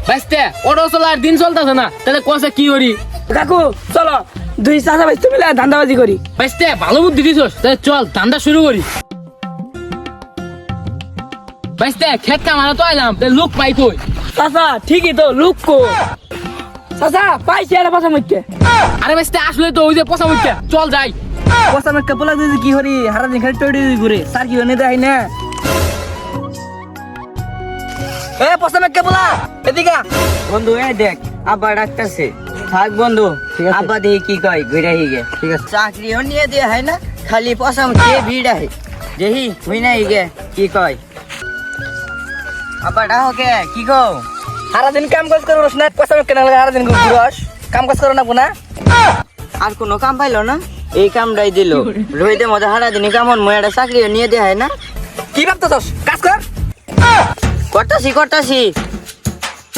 বাইস্তে auto চলার দিন চলতেছে না, তাহলে কষে কি করি? কাকু চলো দুই চাচা ভাই মিলে ধান্দাবাজি করি। বাইস্তে ভালো বুদ্ধি দিছস, তাহলে চল ধান্দা শুরু করি। বাইস্তে খেত কামানো তো আইলাম, তাহলে লোক পাই কই? চাচা ঠিকই তো লুক কো চাচা পাইছি একটা পাশা মধ্যে। আরে বাইস্তে আসলে তো ওই যে পচা মুখটা, চল যাই। পয়সা মেকে পোলা দিদি কি হরি হারা দিন খালি টড়ি ঘুরে স্যার কি হনে দেয় না। এ পয়সা মেকে পোলা এদিকে বন্ধু এ দেখ আব্বা ডাকতেছে, থাক বন্ধু আব্বা দেখি কি কয় ঘুরে হিগে। ঠিক আছে, চাকরিও নিয়ে দিয়ে হয় না, খালি পছন্দ কে ভিড় আহে দেখি হুই না হিগে কি কয়। আব্বা ডাকো কে কি কও? হারা দিন কাম কাজ করো না, পয়সা মেকে না হারা দিন ঘুরস কাম কাজ করো না কোনা। আর কোনো কাম পাইলো না, এই কামটাই দিল। রোহিতে মধ্যে হারা দিন কেমন ময়াটা চাকরিও নিয়ে দেয় হয় না। কি ভাবতেছস কাজ কর। করতাছি